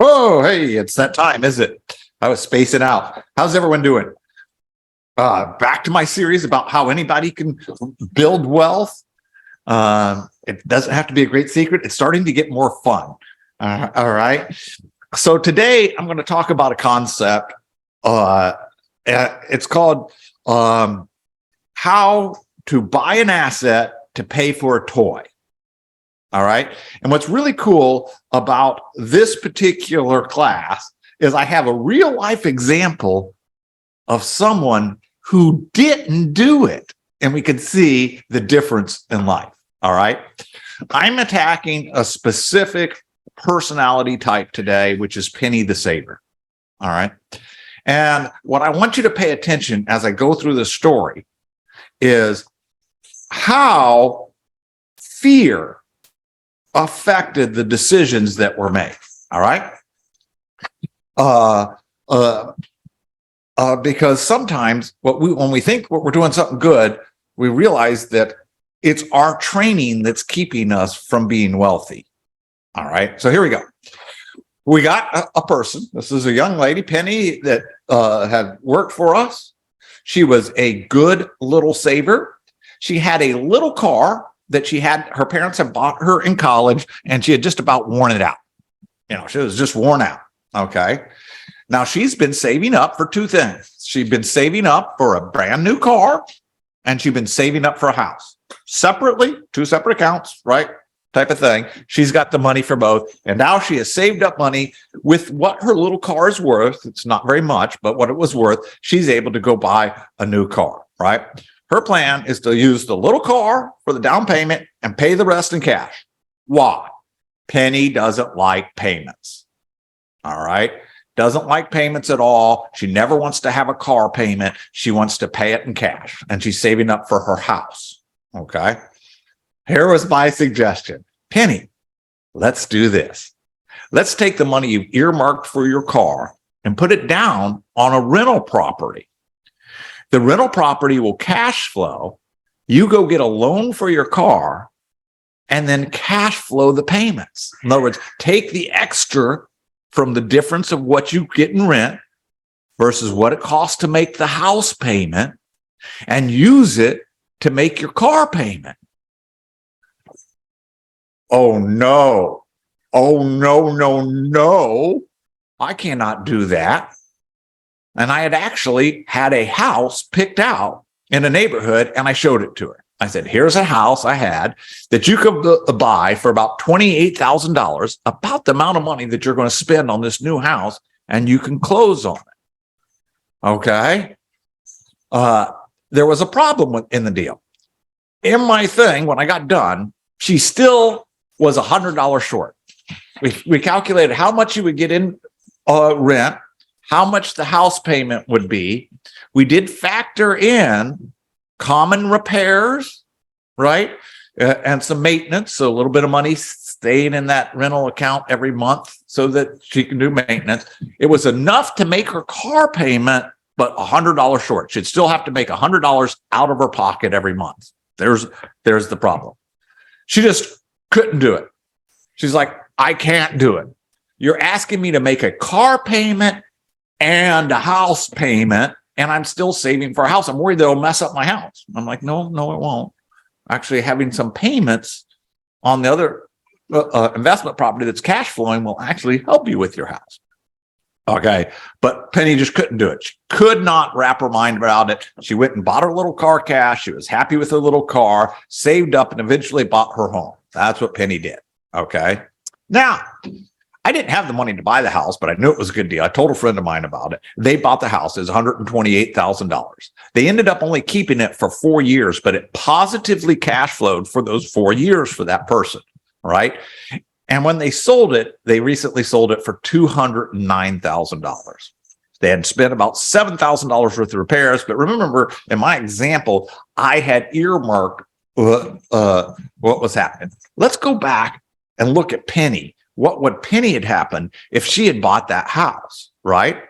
Oh, hey, it's that time, is it? I was spacing out. How's everyone doing? Back to my series about how anybody can build wealth. It doesn't have to be a great secret. It's starting to get more fun. All right. So today I'm going to talk about a concept. It's called how to buy an asset to pay for a toy. All right. And what's really cool about this particular class is I have a real life example of someone who didn't do it. And we can see the difference in life. All right. I'm attacking a specific personality type today, which is Penny the Saver. All right. And what I want you to pay attention as I go through the story is how fear affected the decisions that were made. All right. Because sometimes when we think we're doing something good, we realize that it's our training that's keeping us from being wealthy. All right. So here we go. We got a person. This is a young lady, Penny, that had worked for us. She was a good little saver. She had a little car that her parents had bought her in college, and she had just about worn it out. She was just worn out. Okay. Now she's been saving up for two things. She'd been saving up for a brand new car, and she'd been saving up for a house. Separately, two separate accounts, right? Type of thing. She's got the money for both. And now she has saved up money with what her little car is worth. It's not very much, but what it was worth, she's able to go buy a new car, right? Her plan is to use the little car for the down payment and pay the rest in cash. Why? Penny doesn't like payments. All right. Doesn't like payments at all. She never wants to have a car payment. She wants to pay it in cash, and she's saving up for her house. Okay. Here was my suggestion. Penny, let's do this. Let's take the money you've earmarked for your car and put it down on a rental property. The rental property will cash flow. You go get a loan for your car and then cash flow the payments. In other words, take the extra from the difference of what you get in rent versus what it costs to make the house payment and use it to make your car payment. Oh, no. Oh, no, no, no. I cannot do that. And I had actually had a house picked out in a neighborhood, and I showed it to her. I said, here's a house I had that you could buy for about $28,000, about the amount of money that you're going to spend on this new house, and you can close on it. Okay. There was a problem in the deal. In my thing, when I got done, she still was $100 short. We calculated how much you would get in rent, how much the house payment would be. We did factor in common repairs, right? And some maintenance. So a little bit of money staying in that rental account every month so that she can do maintenance. It was enough to make her car payment, but $100 short. She'd still have to make $100 out of her pocket every month. There's the problem. She just couldn't do it. She's like, I can't do it. You're asking me to make a car payment and a house payment, and I'm still saving for a house. I'm worried that it'll mess up my house. I'm like, no, it won't. Actually, having some payments on the other investment property that's cash flowing will actually help you with your house. Okay. But Penny just couldn't do it. She could not wrap her mind around it. She went and bought her little car cash. She was happy with her little car, saved up, and eventually bought her home. That's what Penny did. Okay. Now, I didn't have the money to buy the house, but I knew it was a good deal. I told a friend of mine about it. They bought the house. It was $128,000. They ended up only keeping it for 4 years, but it positively cash flowed for those 4 years for that person, right? And when they sold it, they recently sold it for $209,000. They had spent about $7,000 worth of repairs. But remember, in my example, I had earmarked what was happening. Let's go back and look at Penny. What would Penny had happened if she had bought that house, right?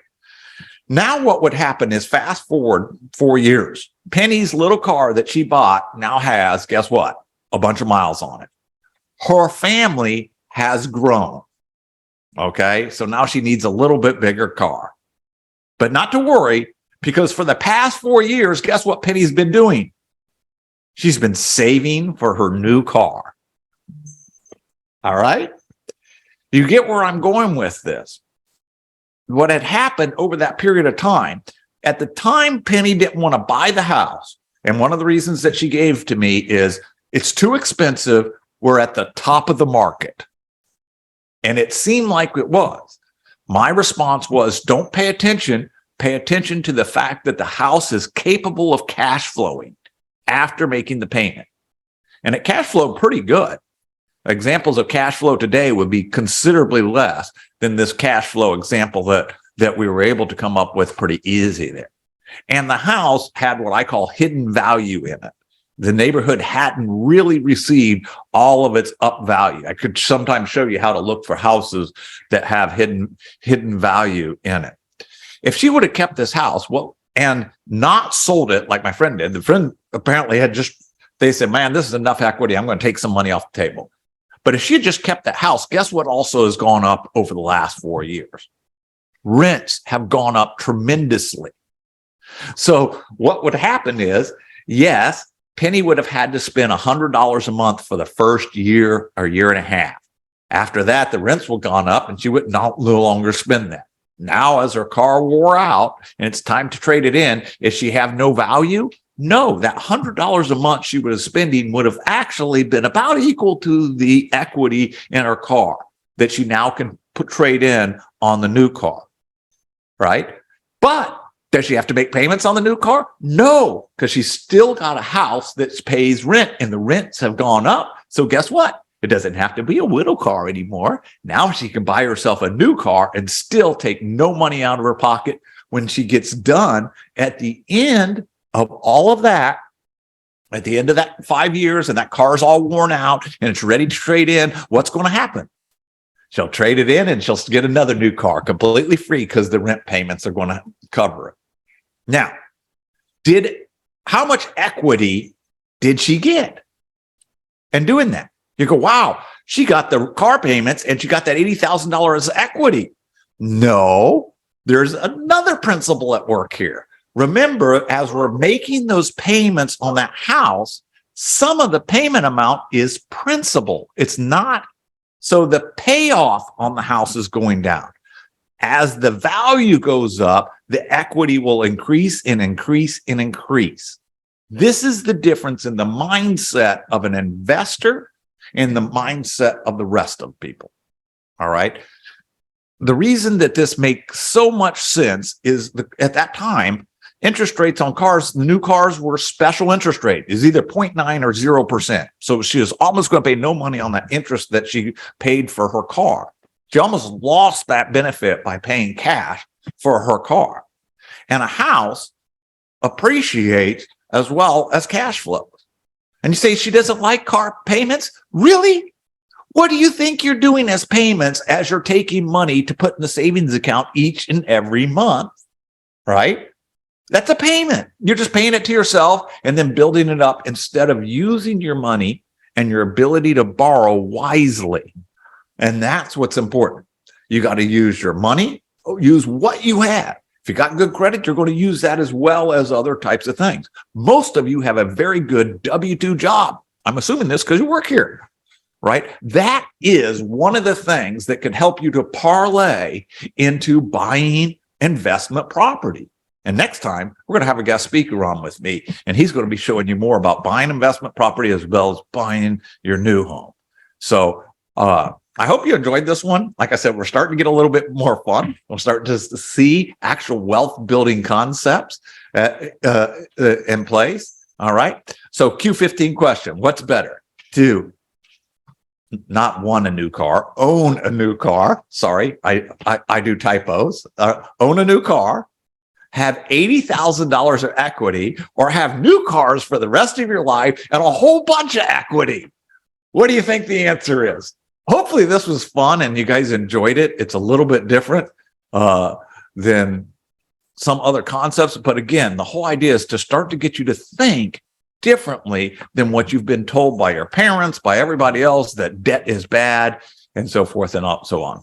Now what would happen is fast forward 4 years. Penny's little car that she bought now has, guess what? A bunch of miles on it. Her family has grown. Okay. So now she needs a little bit bigger car. But not to worry, because for the past 4 years, guess what Penny's been doing? She's been saving for her new car. All right. You get where I'm going with this. What had happened over that period of time, at the time, Penny didn't want to buy the house. And one of the reasons that she gave to me is it's too expensive. We're at the top of the market. And it seemed like it was. My response was, don't pay attention. Pay attention to the fact that the house is capable of cash flowing after making the payment. And it cash flowed pretty good. Examples of cash flow today would be considerably less than this cash flow example that we were able to come up with pretty easy there. And the house had what I call hidden value in it. The neighborhood hadn't really received all of its up value. I could sometimes show you how to look for houses that have hidden value in it. If she would have kept this house, and not sold it like my friend did, the friend apparently they said, man, this is enough equity. I'm going to take some money off the table. But if she had just kept that house, guess what also has gone up over the last 4 years? Rents have gone up tremendously. So what would happen is, yes, Penny would have had to spend $100 a month for the first year or year and a half. After that, the rents will gone up and she would no longer spend that. Now, as her car wore out and it's time to trade it in, if she have no value, no, that $100 a month she was spending would have actually been about equal to the equity in her car that she now can trade in on the new car, right? But does she have to make payments on the new car? No, because she's still got a house that pays rent and the rents have gone up. So guess what? It doesn't have to be a widow car anymore. Now she can buy herself a new car and still take no money out of her pocket when she gets done at the end of all of that. At the end of that 5 years and that car's all worn out and it's ready to trade in, what's going to happen? She'll trade it in and she'll get another new car completely free because the rent payments are going to cover it. Now, how much equity did she get in doing that? You go, wow, she got the car payments and she got that $80,000 as equity. No, there's another principle at work here. Remember, as we're making those payments on that house, some of the payment amount is principal. It's not. So the payoff on the house is going down. As the value goes up, the equity will increase and increase and increase. This is the difference in the mindset of an investor and the mindset of the rest of people. All right. The reason that this makes so much sense is at that time, interest rates on cars, the new cars were special interest rate, is either 0.9 or 0%. So she was almost going to pay no money on that interest that she paid for her car. She almost lost that benefit by paying cash for her car. And a house appreciates as well as cash flows. And you say she doesn't like car payments? Really? What do you think you're doing as payments as you're taking money to put in the savings account each and every month, right? That's a payment. You're just paying it to yourself and then building it up instead of using your money and your ability to borrow wisely. And that's what's important. You got to use your money, use what you have. If you got good credit, you're going to use that as well as other types of things. Most of you have a very good W-2 job. I'm assuming this because you work here, right? That is one of the things that can help you to parlay into buying investment property. And next time, we're going to have a guest speaker on with me, and he's going to be showing you more about buying investment property as well as buying your new home. So I hope you enjoyed this one. Like I said, we're starting to get a little bit more fun. We'll start to see actual wealth building concepts in place. All right. So Q15 question, what's better to not want a new car, own a new car? Sorry, I do typos. Own a new car, have $80,000 of equity, or have new cars for the rest of your life and a whole bunch of equity? What do you think the answer is? Hopefully this was fun and you guys enjoyed it. It's a little bit different than some other concepts. But again, the whole idea is to start to get you to think differently than what you've been told by your parents, by everybody else, that debt is bad, and so forth and so on.